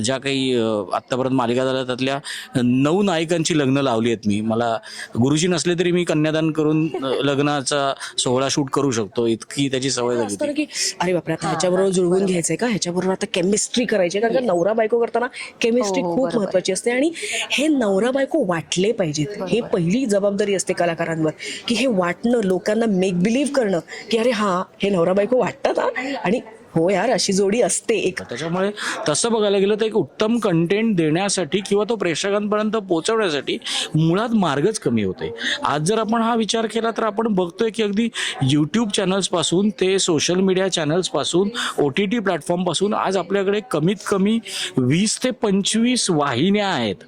ज्या काही आत्तापर्यंत मालिका झाल्या त्यातल्या 9 नायकांची लग्न लावली आहेत मी. मला गुरुजी नसले तरी मी कन्यादान करून लग्नाचा सोहळा शूट करू शकतो, इतकी त्याची सवय झाली असतं ना होती. की अरे बापरे आता ह्याच्याबरोबर जुळवून घ्यायचंय का, ह्याच्याबरोबर आता केमिस्ट्री करायची, कारण का नवरा बायको करताना केमिस्ट्री खूप महत्वाची असते आणि हे नवरा बायको वाटले पाहिजेत. हे पहिली जबाबदारी असते कलाकारांवर की हे वाटणं, लोकांना मेक बिलीव्ह करणं की अरे हा हे नवरा बायको वाटतात हा, आणि हो यार अशी जोडी असते एक. त्याच्यामुळे तसं बघायला गेलं तर एक उत्तम कंटेंट देण्यासाठी किंवा तो प्रेक्षकांपर्यंत पोहोचवण्यासाठी मुळात मार्गच कमी होते. आज जर आपण हा विचार केला तर आपण बघतोय की अगदी यूट्यूब चॅनल्सपासून ते सोशल मीडिया चॅनल्सपासून OTT प्लॅटफॉर्मपासून आज आपल्याकडे कमीत कमी 20 ते 25 वाहिन्या आहेत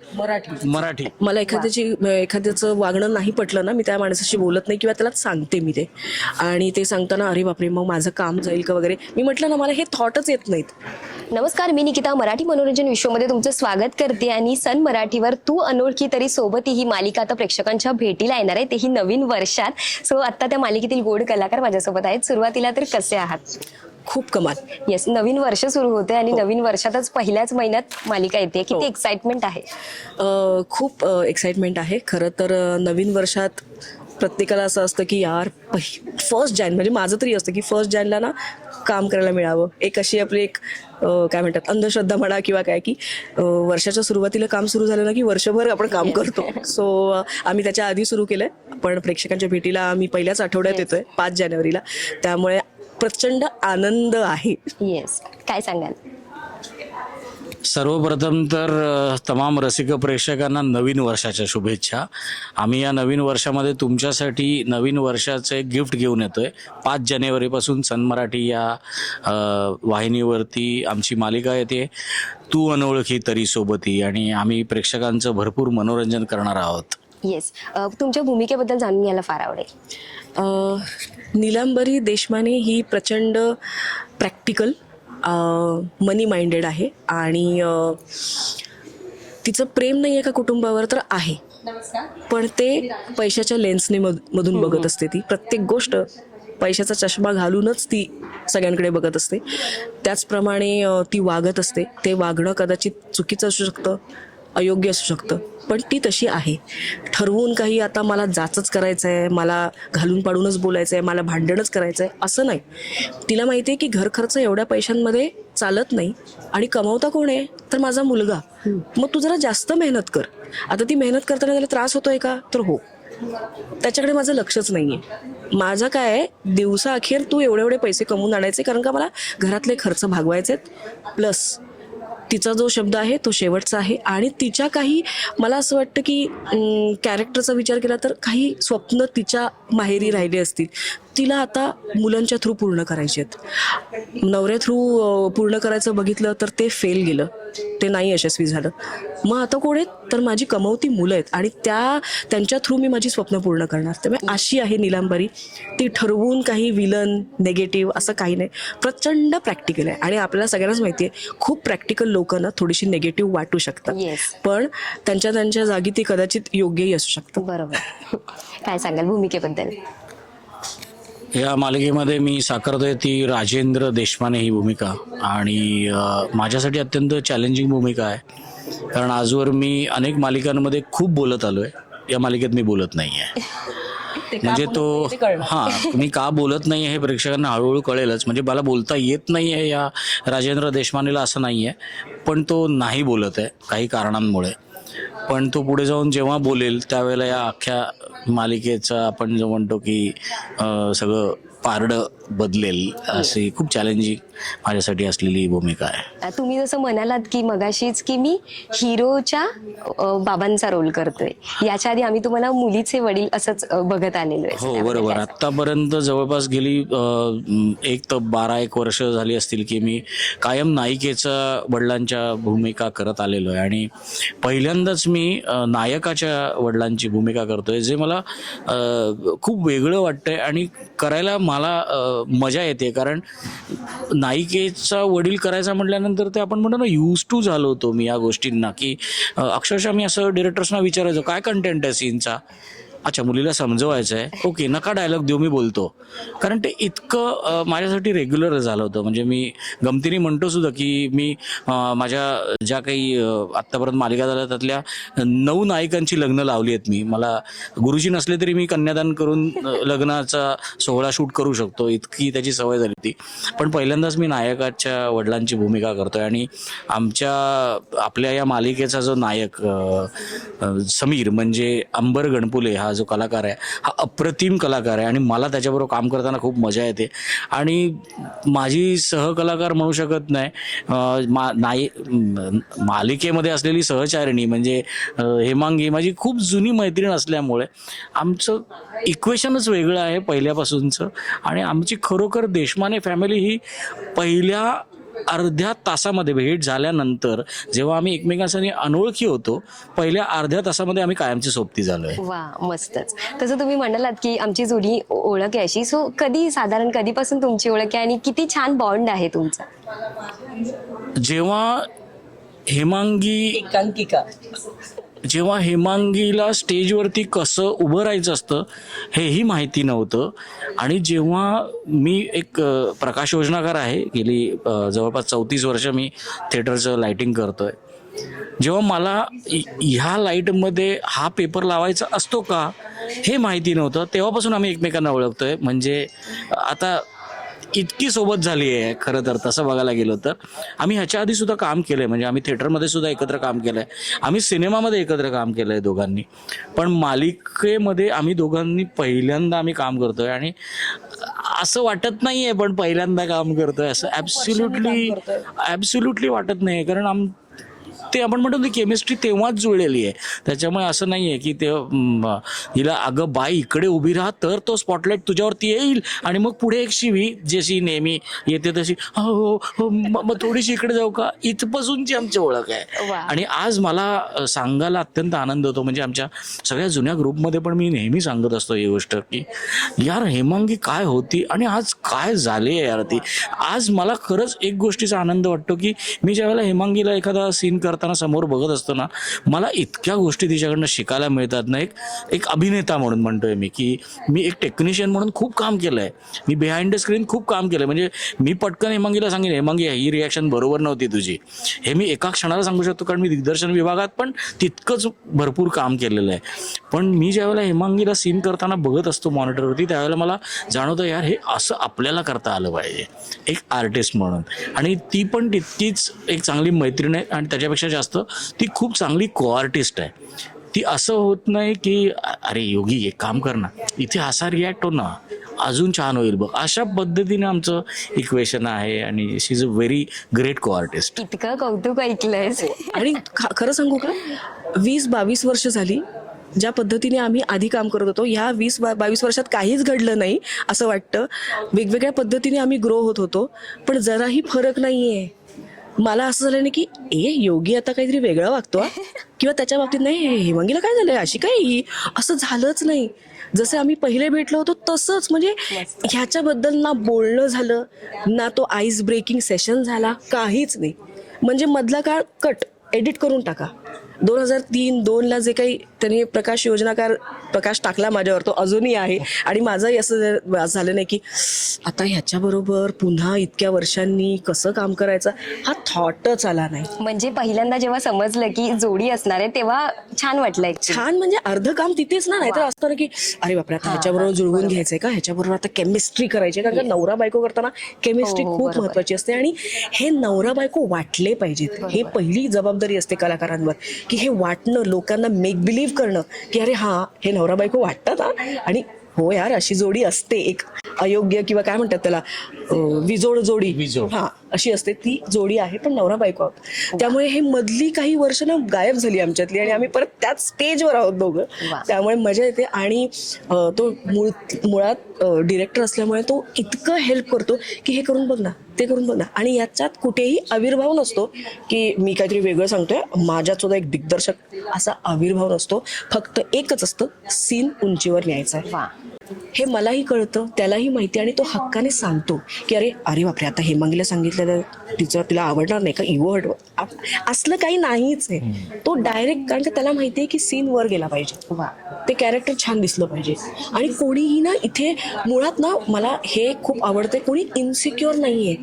मराठी. मला एखाद्याचं वागणं नाही पटलं ना, मी त्या माणसाशी बोलत नाही किंवा त्याला सांगते मी ते, आणि ते सांगताना अरे बापरे मग माझं काम जाईल का वगैरे, मी म्हटलं ना मला हे थॉटच येत नाहीत. नमस्कार, मी निकिता मराठी मनोरंजन विश्वमध्ये तुमचं स्वागत करते. आणि सन मराठीवर तू अनोळखी तरी सोबती ही मालिका आता प्रेक्षकांच्या भेटीला येणार आहे, तेही नवीन वर्षात. सो आता त्या मालिकेतील गोड कलाकार माझ्यासोबत आहेत. सुरुवातीला तर कसे आहात? खूप कमाल. येस, नवीन वर्ष सुरू होते आणि नवीन वर्षातच पहिल्याच महिन्यात मालिका येते. किती एक्साइटमेंट आहे? खूप एक्साइटमेंट आहे. खरं तर नवीन वर्षात प्रत्येकाला असं असतं की यार 1 जानेवारी, म्हणजे माझं तरी असतं की 1 जानेला ना काम करायला मिळावं. एक अशी आपली एक काय म्हणतात अंधश्रद्धा म्हणा किंवा काय, की वर्षाच्या सुरुवातीला काम सुरू झालं ना की वर्षभर आपण काम करतो. सो आम्ही त्याच्या आधी सुरू केलंय, पण प्रेक्षकांच्या भेटीला आम्ही पहिल्याच आठवड्यात येतोय 5 जानेवारीला. त्यामुळे प्रचंड आनंद आहे. येस, काय सांगाल? सर्वप्रथम तर तमाम रसिक प्रेक्षकांना नवीन वर्षाच्या शुभेच्छा. आम्ही या नवीन वर्षामध्ये तुमच्यासाठी नवीन वर्षाचे गिफ्ट घेऊन येतोय. 5 जानेवारीपासून सन मराठी या वाहिनीवरती आमची मालिका येते, तू अनोळखी तरी सोबती, आणि आम्ही प्रेक्षकांचं भरपूर मनोरंजन करणार आहोत. येस, तुमच्या भूमिकेबद्दल जाणून घ्यायला फार आवडेल. नीलांबरी देशमाने ही प्रचंड प्रॅक्टिकल, मनी माइंडेड आहे, आणि तिचं प्रेम नाही आहे का कुटुंबावर, तर आहे, पण ते पैशाच्या लेन्सने मधून बघत असते. ती प्रत्येक गोष्ट पैशाचा चष्मा घालूनच ती सगळ्यांकडे बघत असते. त्याचप्रमाणे ती वागत असते. ते वागणं कदाचित चुकीचं असू शकतं, अयोग्य असू शकतं, पण ती तशी आहे. ठरवून काही आता मला जाचच करायचं आहे, मला घालून पाडूनच बोलायचं आहे, मला भांडणच करायचं आहे असं नाही. तिला माहिती आहे की घर खर्च एवढ्या पैशांमध्ये चालत नाही, आणि कमावता कोण आहे तर माझा मुलगा. मग तू जरा जास्त मेहनत कर. आता ती मेहनत करताना त्याला त्रास होतोय का, तर हो, त्याच्याकडे माझं लक्षच नाहीये. माझं काय आहे, दिवसाअखेर तू एवढे पैसे कमवून आणायचे, कारण का मला घरातले खर्च भागवायचे. प्लस तिचा जो शब्द आहे तो शेवटचा आहे, आणि तिच्या काही, मला असं वाटतं की कॅरेक्टरचा विचार केला तर काही स्वप्न तिच्या माहेरी राहिले असतील, तिला आता मुलांच्या थ्रू पूर्ण करायचे आहेत. नवऱ्या थ्रू पूर्ण करायचं बघितलं तर ते फेल गेलं, ते नाही यशस्वी झालं. मग आता कोण आहेत तर माझी कमवती मुलं आहेत, आणि त्यांच्या थ्रू मी माझी स्वप्न पूर्ण करणार. त्यामुळे अशी आहे नीलांबरी. ती ठरवून काही विलन नेगेटिव्ह असं काही नाही, प्रचंड प्रॅक्टिकल आहे. आणि आपल्याला सगळ्यांनाच माहिती आहे खूप प्रॅक्टिकल लोक ना थोडीशी नेगेटिव्ह वाटू शकतात, पण त्यांच्या जागी ती कदाचित योग्यही असू शकतं. बरोबर. काय सांगाल भूमिकेबद्दल? या मालिकेमध्ये मी साकारतोय ती राजेंद्र देशमाने ही भूमिका, आणि माझ्यासाठी अत्यंत चॅलेंजिंग भूमिका आहे, कारण आजवर मी अनेक मालिकांमध्ये खूप बोलत आलोय. या मालिकेत मी बोलत नाही आहे. म्हणजे मी का बोलत नाही हे प्रेक्षकांना हळूहळू कळेलच. म्हणजे मला बोलता येत नाही आहे या राजेंद्र देशमानेला असं नाही आहे, पण तो नाही बोलत आहे काही कारणांमुळे. पण तो पुढे जाऊन जेव्हा बोलेल त्यावेळेला या अख्ख्या मालिकेचं आपण जो म्हणतो की सगळं पारडं बदलेल. अशी खूप चॅलेंजिंग माझ्यासाठी असलेली भूमिका आहे. तुम्ही जसं म्हणालात की मगाशीच की मी हिरोच्या बाबांचा रोल करतोय, याच्या आधी आम्ही तुम्हाला मुलीचे वडील असंच बघत आलेलो आहे. हो बरोबर. आतापर्यंत जवळपास गेली 1 ते 12 वर्ष झाली असतील की मी कायम नायिकेच्या वडिलांच्या भूमिका करत आलेलो आहे, आणि पहिल्यांदाच मी नायकाच्या वडिलांची भूमिका करतोय, जे मला खूप वेगळं वाटतंय आणि करायला मला मजा येते. कारण नायिकेचा वडील करायचा म्हटल्यानंतर ते आपण म्हणतो ना यूज टू झालो होतो मी या गोष्टींना, की अक्षरशः मी असं डिरेक्टर्सना विचारायचो काय कंटेंट आहे सीनचा, अच्छा मुलीला समजवायचं आहे, ओके नका डायलॉग देऊ मी बोलतो. कारण ते इतकं माझ्यासाठी रेग्युलर झालं होतं. म्हणजे मी गमतीने म्हणतो सुद्धा की मी माझ्या ज्या काही आत्तापर्यंत मालिका झाल्या त्यातल्या 9 नायिकांची लग्न लावली आहेत मी. मला गुरुजी नसले तरी मी कन्यादान करून लग्नाचा सोहळा शूट करू शकतो, इतकी त्याची सवय झाली होती. पण पहिल्यांदाच मी नायकाच्या वडिलांची भूमिका करतोय आणि आपल्या या मालिकेचा जो नायक समीर म्हणजे अंबर गणपुले हा जो कलाकार आहे हा अप्रतिम कलाकार आहे आणि मला त्याच्याबरोबर काम करताना खूप मजा येते. आणि माझी सहकलाकार म्हणू शकत नाही, मालिकेमध्ये असलेली सहचारिणी म्हणजे हेमांगी माझी खूप जुनी मैत्रीण असल्यामुळे आमचं इक्वेशनच वेगळं आहे पहिल्यापासूनचं. आणि आमची खरोखर देशमाने फॅमिली ही पहिल्या अर्ध्या तासामध्ये भेट झाल्यानंतर जेव्हा आम्ही एकमेकांसाठी अनोळखी होतो, पहिल्या अर्ध्या तासामध्ये आम्ही कायमची सोबती झालोय. वा मस्तच. तसं तुम्ही म्हणालात की आमची जुनी ओळख आहे अशी, सो साधारण कधीपासून तुमची ओळख आहे आणि किती छान बॉन्ड आहे तुमचा? जेव्हा हेमांगीला स्टेजवरती कसं उभं राहायचं असतं हेही माहिती नव्हतं. आणि जेव्हा मी एक प्रकाश योजनाकार आहे, गेली जवळपास 34 वर्ष मी थिएटरचं लाईटिंग करतोय, जेव्हा मला ह्या लाईटमध्ये हा पेपर लावायचा असतो का हे माहिती नव्हतं, तेव्हापासून आम्ही एकमेकांना ओळखतोय. म्हणजे आता इतकी सोबत झाली आहे खरं तर तसं बघायला गेलो तर. आम्ही ह्याच्या आधी सुद्धा काम केलंय, म्हणजे आम्ही थिएटरमध्ये सुद्धा एकत्र काम केलंय, आम्ही सिनेमामध्ये एकत्र काम केलंय दोघांनी. पण मालिकेमध्ये आम्ही दोघांनी पहिल्यांदा आम्ही काम करतोय आणि असं वाटत नाहीये पण पहिल्यांदा काम करतोय असं ॲब्सोल्युटली वाटत नाही. कारण ते आपण म्हणतो ती केमिस्ट्री तेव्हाच जुळलेली आहे. त्याच्यामुळे असं नाही आहे की ते हिला अगं बाई इकडे उभी राहा तर तो स्पॉटलाईट तुझ्यावरती येईल आणि मग पुढे एक शिवी जशी नेहमी येते तशी हो हो मग थोडीशी इकडे जाऊ का, इथपासूनची आमची ओळख आहे. आणि आज मला सांगायला अत्यंत आनंद होतो. म्हणजे आमच्या सगळ्या जुन्या ग्रुपमध्ये पण मी नेहमी सांगत असतो ही गोष्ट की यार हेमांगी काय होती आणि आज काय झाली आहे यार ती. आज मला खरंच एक गोष्टीचा आनंद वाटतो की मी ज्यावेळेला हेमांगीला एखादा सीन करताना समोर बघत असतो ना, मला इतक्या गोष्टी तिच्याकडनं शिकायला मिळतात ना. एक अभिनेता म्हणून म्हणतोय मी की मी एक टेक्निशियन म्हणून खूप काम केलंय, मी बिहाइंड द स्क्रीन खूप काम केलंय. म्हणजे मी पटकन हेमांगीला सांगेन हेमांगी ही रिॲक्शन बरोबर नव्हती तुझी, हे मी एका क्षणाला सांगू शकतो कारण मी दिग्दर्शन विभागात पण तितकंच भरपूर काम केलेलं आहे. पण मी ज्यावेळेला हेमांगीला सीन करताना बघत असतो मॉनिटरवरती त्यावेळेला मला जाणवतं यार हे असं आपल्याला करता आलं पाहिजे एक आर्टिस्ट म्हणून. आणि ती पण तितकीच एक चांगली मैत्रीण आहे आणि त्याच्यापेक्षा जास्त ती खूप चांगली को-आर्टिस्ट आहे. ती असं होत नाही की अरे योगी एक काम कर ना, इथे असा रिॲक्ट हो ना, अजून छान होईल बघ, अशा पद्धतीने आमचं इक्वेशन आहे. आणि शी इज अ व्हेरी ग्रेट को-आर्टिस्ट. इतकं कौतुक ऐकलंय. आणि खरं सांगू का, 20-22 वर्ष झाली ज्या पद्धतीने आम्ही आधी काम करत होतो, ह्या 20-22 वर्षात काहीच घडलं नाही असं वाटतं. वेगवेगळ्या पद्धतीने आम्ही ग्रो होत होतो पण जराही फरक नाहीये. मला असं झालं नाही की योगी आता काहीतरी वेगळा वागतो किंवा त्याच्या बाबतीत नाही हेमांगीला काय झालंय अशी काय ही, असं झालंच नाही. जसे आम्ही पहिले भेटलो होतो तसंच. म्हणजे ह्याच्याबद्दल ना बोलणं झालं ना तो आईस ब्रेकिंग सेशन झाला, काहीच नाही. म्हणजे मधला काळ कट एडिट करून टाका. 2003-2002ला जे काही त्यांनी प्रकाश टाकला माझ्यावर तो अजूनही आहे. आणि माझंही असं झालं नाही की आता ह्याच्याबरोबर पुन्हा इतक्या वर्षांनी कसं काम करायचं हा थॉटच आला नाही. म्हणजे पहिल्यांदा जेव्हा समजलं की जोडी असणार आहे तेव्हा छान वाटलं. छान म्हणजे अर्ध काम तिथेच ना. नाहीतर असतं ना की अरे बापरे आता ह्याच्याबरोबर जुळवून घ्यायचंय का, ह्याच्याबरोबर आता केमिस्ट्री करायची, कारण नवरा बायको करताना केमिस्ट्री खूप महत्वाची असते आणि हे नवरा बायको वाटले पाहिजेत. हे पहिली जबाबदारी असते कलाकारांवर की हे वाटणं, लोकांना मेक बिलीव्ह करणं की अरे हा हे नवरा बायको वाटतात हा, आणि हो यार अशी जोडी असते. एक अयोग्य किंवा काय म्हणतात त्याला विजोड जोडी, हा अशी असते ती जोडी आहे पण नवरा बायको आहोत. त्यामुळे हे मधली काही वर्ष ना गायब झाली आमच्यातली आणि आम्ही परत त्याच स्टेजवर आहोत दोघं. त्यामुळे मजा येते. आणि तो मुळात डिरेक्टर असल्यामुळे तो इतकं हेल्प करतो की हे करून बघ ना, ते करून बघ ना. आणि याच्यात कुठेही आविर्भाव नसतो की मी काहीतरी वेगळं सांगतोय, माझ्यात सुद्धा एक दिग्दर्शक असा आविर्भाव नसतो. फक्त एकच असतं, सीन उंचीवर न्यायचा आहे. हे मलाही कळतं, त्यालाही माहिती, आणि तो हक्काने सांगतो की अरे अरे बापरे, आता हेमांगीला सांगितलेलं तिला आवडणार नाही का, इगो हट, असलं काही नाहीच आहे. तो डायरेक्ट, कारण का त्याला माहिती आहे की सीन वर गेला पाहिजे, ते कॅरेक्टर छान दिसलं पाहिजे. आणि कोणीही ना इथे मुळात ना, मला हे खूप आवडतंय, कोणी इन्सिक्युअर नाहीये.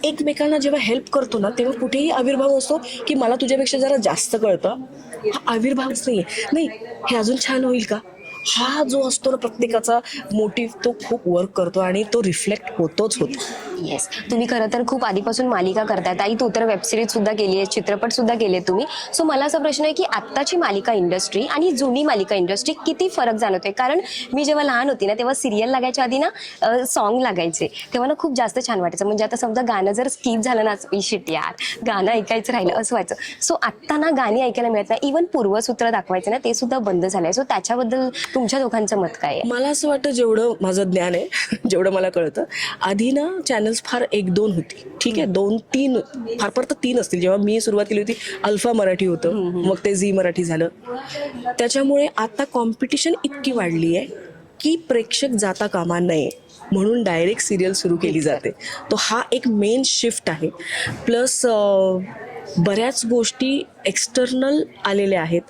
एकमेकांना जेव्हा हेल्प करतो ना, तेव्हा कुठेही आविर्भाव असतो की मला तुझ्यापेक्षा जरा जास्त कळतं, हा आविर्भावच नाहीये. नाही, हे अजून छान होईल का, हा जो असतो ना प्रत्येकाचा मोटिव्ह, तो खूप वर्क करतो आणि तो रिफ्लेक्ट होतोच होतो. येस, तुम्ही खरं तर खूप आधीपासून मालिका करताय ताई, तू तर वेबसिरीज सुद्धा केली आहे, चित्रपट सुद्धा केले तुम्ही. सो मला असा प्रश्न आहे की आत्ताची मालिका इंडस्ट्री आणि जुनी मालिका इंडस्ट्री किती फरक जाणवतोय? कारण मी जेव्हा लहान होती ना, तेव्हा सिरियल लागायच्या आधी ना सॉन्ग लागायचे, तेव्हा ना खूप जास्त छान वाटायचं. म्हणजे आता समजा गाणं जर स्किप झालं ना, शिट यार गाणं ऐकायचं राहिलं असं व्हायचं. सो आत्ता ना गाणी ऐकायला मिळत नाही, इव्हन पूर्वसूत्र दाखवायचे ना ते सुद्धा बंद झालंय. सो त्याच्याबद्दल तुमच्या दोघांचं मत काय आहे? मला असं वाटतं, जेवढं माझं ज्ञान आहे जेवढं मला कळतं, आधी ना चॅनल्स फार 1-2 होती, ठीक आहे, 2-3, फार फार तर 3 असतील. जेव्हा मी सुरुवात केली होती अल्फा मराठी होतं, मग ते झी मराठी झालं. त्याच्यामुळे आता कॉम्पिटिशन इतकी वाढली आहे की प्रेक्षक जाता कामा नये म्हणून डायरेक्ट सिरियल सुरू केली जाते. तो हा एक मेन शिफ्ट आहे. प्लस बऱ्याच गोष्टी एक्सटर्नल आलेल्या आहेत,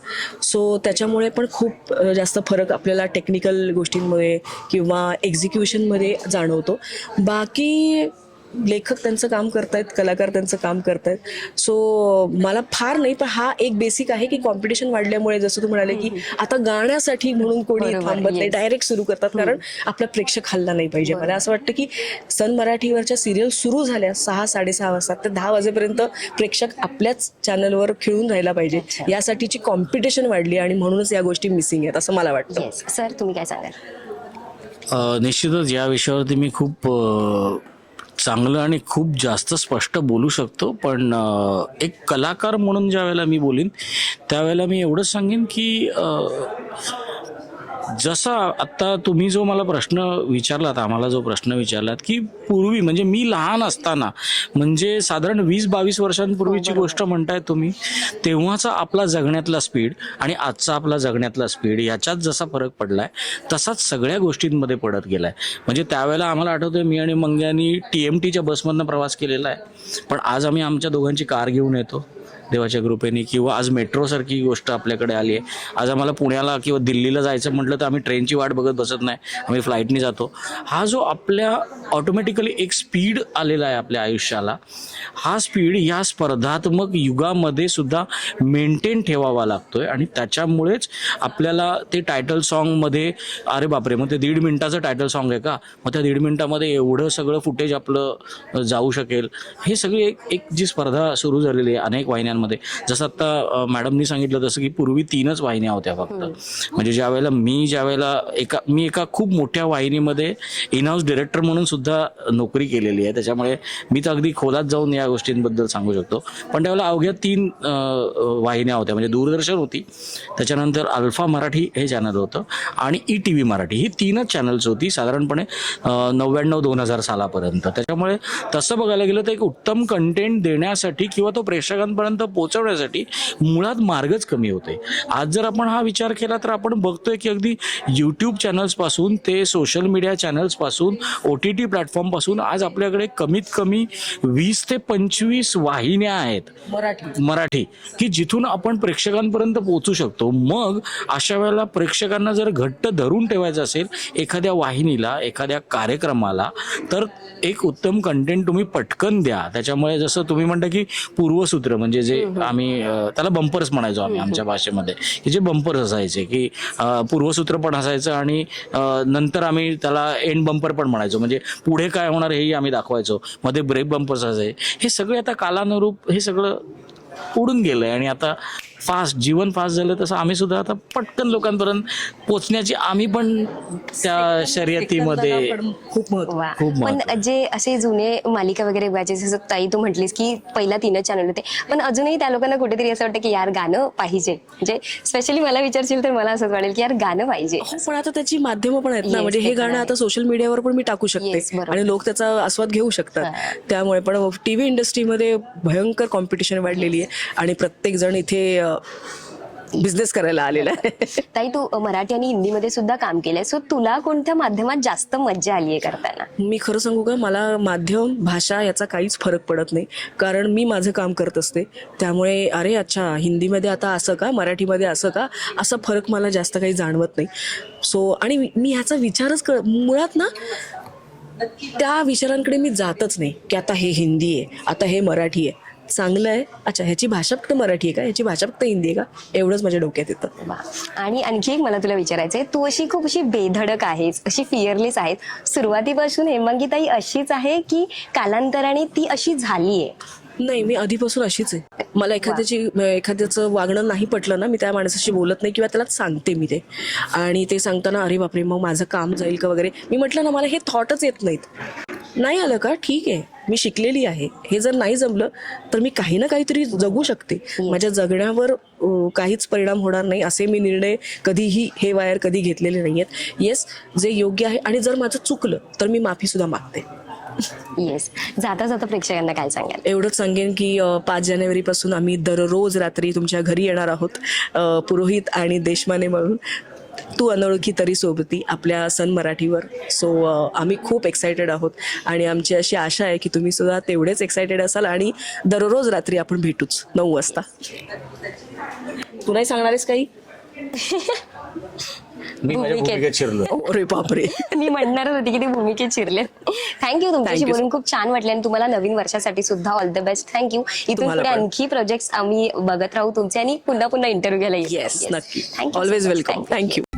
सो त्याच्यामुळे पण खूप जास्त फरक आपल्याला टेक्निकल गोष्टींमुळे किंवा एक्झिक्युशनमध्ये जाणवतो. बाकी लेखक त्यांचं काम करतायत, कलाकार त्यांचं काम करतायत. सो मला फार नाही, पण हा एक बेसिक आहे की कॉम्पिटिशन वाढल्यामुळे, जसं तू म्हणाले की आता गाण्यासाठी म्हणून कोणी थांबत नाही, डायरेक्ट सुरू करतात, कारण आपला प्रेक्षक हल्ला नाही पाहिजे. मला असं वाटतं की सन मराठीवरच्या सिरियल सुरू झाल्या 6-6:30 वाजता तर 10 वाजेपर्यंत प्रेक्षक आपल्याच चॅनलवर खेळून राहायला पाहिजे, यासाठीची कॉम्पिटिशन वाढली आणि म्हणूनच या गोष्टी मिसिंग आहेत असं मला वाटतं. येस सर, तुम्ही काय सांगाल? निश्चितच या विषयावरती मी खूप चांगलं आणि खूप जास्त स्पष्ट बोलू शकतो. पण एक कलाकार म्हणून ज्या वेळेला मी बोलीन त्यावेळेला मी एवढंच सांगेन की जसा आत्ता तुम्ही जो मला प्रश्न विचारलात, आम्हाला जो प्रश्न विचारलात की पूर्वी, म्हणजे मी लहान असताना, म्हणजे साधारण 20-22 वर्षांपूर्वीची गोष्ट म्हणताय तुम्ही, तेव्हाचा आपला जगण्यातला स्पीड आणि आजचा आपला जगण्यातला स्पीड याच्यात जसा फरक पडलाय तसाच सगळ्या गोष्टींमध्ये पडत गेलाय. म्हणजे त्यावेळेला आम्हाला आठवतंय, मी आणि मंग्यानी TMTच्या बसमधनं प्रवास केलेला आहे, पण आज आम्ही आमच्या दोघांची कार घेऊन येतो देवाच्या कृपेने, किंवा आज मेट्रोसारखी गोष्ट आपल्याकडे आली आहे. आज आम्हाला पुण्याला किंवा दिल्लीला जायचं म्हटलं तर आम्ही ट्रेनची वाट बघत बसत नाही, आम्ही फ्लाईटनी जातो. हा जो आपल्या ऑटोमॅटिकली एक स्पीड आलेला आहे आपल्या आयुष्याला, हा स्पीड या स्पर्धात्मक युगामध्ये सुद्धा मेंटेन ठेवावा लागतोय. आणि त्याच्यामुळेच आपल्याला ते टायटल सॉन्गमध्ये, अरे बापरे, मग ते 1.5 मिनिटाचं टायटल सॉन्ग आहे का, मग त्या 1.5 मिनिटामध्ये एवढं सगळं फुटेज आपलं जाऊ शकेल. हे सगळी एक जी स्पर्धा सुरू झालेली आहे अनेक वाहिन्यांमध्ये. जसं आता मॅडमनी सांगितलं तसं की पूर्वी 3च वाहिन्या होत्या फक्त. म्हणजे ज्यावेळेला मी एका खूप मोठ्या वाहिनीमध्ये इन हाऊस डिरेक्टर म्हणून सुद्धा नोकरी केलेली आहे, त्याच्यामुळे मी तर अगदी खोलात जाऊन या गोष्टींबद्दल सांगू शकतो. पण त्यावेळेला अवघ्या 3 वाहिन्या होत्या. म्हणजे दूरदर्शन होती, त्याच्यानंतर अल्फा मराठी हे चॅनल होतं, आणि ETV मराठी, ही 3च चॅनल्स होती साधारणपणे 99-2000 सालापर्यंत. त्याच्यामुळे तसं बघायला गेलं तर एक उत्तम कंटेंट देण्यासाठी किंवा तो प्रेक्षकांपर्यंत पोहोचवण्यासाठी मुळात मार्गच कमी होते. आज जर आपण हा विचार केला तर आपण बघतोय की अगदी यूट्यूब चॅनल्स पासून ते सोशल मीडिया चॅनल्स पासून OTT प्लॅटफॉर्म पासून आज आपल्याकडे कमीत कमी 20 ते 25 वाहिन्या आहेत मराठी, की जिथून आपण प्रेक्षकांपर्यंत पोहोचू शकतो. मग अशा वेळेला प्रेक्षकांना जर घट्ट धरून ठेवायचं असेल एखाद्या वाहिनीला, एखाद्या कार्यक्रमाला, तर एक उत्तम कंटेंट तुम्ही पटकन द्या. त्याच्यामुळे जसं तुम्ही म्हणता की पूर्वसूत्र, म्हणजे जे आम्ही त्याला बंपर्स म्हणायचो आम्ही आमच्या भाषेमध्ये, की जे बंपर्स असायचे, की पूर्वसूत्र पण असायचं आणि नंतर आम्ही त्याला एंड बंपर पण म्हणायचो. म्हणजे पुढे काय होणार हेही आम्ही दाखवायचो, मध्ये ब्रेक बंपर्स असायचे. हे सगळे आता कालानुरूप हे सगळं उडून गेलंय आणि आता जीवन फास्ट झालं, तसं आम्ही सुद्धा आता पटकन लोकांपर्यंत पोचण्याची आम्ही पण त्या शर्यतीमध्ये खूप महत्व. पण जे असे जुने मालिका वगैरे बघायचे, जसं ताई तू म्हटलीस की पहिला 3च चॅनल होते, पण अजूनही त्या लोकांना कुठेतरी असं वाटतं की यार गाणं पाहिजे. म्हणजे स्पेशली मला विचारशील तर मला असंच वाटेल की यार गाणं पाहिजे. पण आता त्याची माध्यमं पण आहेत ना, म्हणजे हे गाणं आता सोशल मीडियावर पण मी टाकू शकते आणि लोक त्याचा आस्वाद घेऊ शकतात. त्यामुळे पण TV इंडस्ट्रीमध्ये भयंकर कॉम्पिटिशन वाढलेली आहे आणि प्रत्येक जण इथे बिझनेस करायला आलेला आहे. ताई, तू मराठी आणि हिंदीमध्ये सुद्धा काम केलंय, सो तुला कोणत्या माध्यमात जास्त मज्जा आली आहे करताना? मी खरं सांगू का, मला माध्यम भाषा याचा काहीच फरक पडत नाही, कारण मी माझं काम करत असते. त्यामुळे अरे अच्छा, हिंदीमध्ये आता असं का, मराठीमध्ये असं का, असा फरक मला जास्त काही जाणवत नाही. सो आणि मी ह्याचा विचारच मुळात ना त्या विचारांकडे मी जातच नाही की आता हे हिंदी आहे, आता हे मराठी आहे. चांगलं आहे, अच्छा ह्याची भाषा फक्त मराठी आहे का, ह्याची भाषा फक्त हिंदी आहे का, एवढंच माझ्या डोक्यात येतं. वा. आणि आणखी एक मला तुला विचारायचंय, तू अशी खूप अशी बेधडक आहेस, अशी फिअरलेस आहेस, सुरुवातीपासून हेमांगीताई अशीच आहे की कालांतराने ती अशी झालीये? नाही, मी आधीपासून अशीच आहे. मला एखाद्याचं वागणं नाही पटलं ना, मी त्या माणसाशी बोलत नाही किंवा त्याला सांगते मी ते. आणि ते सांगताना अरे बापरे मग माझं काम जाईल का वगैरे, मी म्हटलं ना मला हे थॉटच येत नाहीत. नाही आलं का ठीक आहे, मी शिकलेली आहे, हे जर नाही जमलं तर मी काही ना काहीतरी जगू शकते. माझ्या जगण्यावर काहीच परिणाम होणार नाही असे मी निर्णय कधीही हे वायर कधी घेतलेले नाही आहेत. येस, जे योग्य आहे, आणि जर माझं चुकलं तर मी माफी सुद्धा मागते. येस. जाता जाता प्रेक्षकांना काय सांगाल? एवढंच सांगेन की 5 जानेवारीपासून आम्ही दररोज रात्री तुमच्या घरी येणार आहोत, पुरोहित आणि देशमाने म्हणून. तू अनोळखी तरी सोबती आपल्या सन मराठीवर. सो आम्ही खूप एक्सायटेड आहोत आणि आमची अशी आशा आहे की तुम्ही सुद्धा तेवढेच एक्सायटेड असाल आणि दररोज रात्री आपण भेटूच 9 वाजता. तू नाही सांगणारेस काही? मी माझ्या भूमिकेत शिरलो. अरे बापरे. मी म्हणणारच होती की ते भूमिकेत शिरले. थँक्यू, तुमच्याशी Thank you. बोलून खूप छान वाटलं आणि तुम्हाला नवीन वर्षासाठी सुद्धा ऑल द बेस्ट. थँक्यू. इथून तुम्हाला पुढे पण. आणखी प्रोजेक्ट्स आम्ही बघत राहू तुमचे आणि पुन्हा पुन्हा इंटरव्ह्यू घ्यायला येऊ. येस, नक्की. Thank you so always much. Welcome. Thank you. Thank you.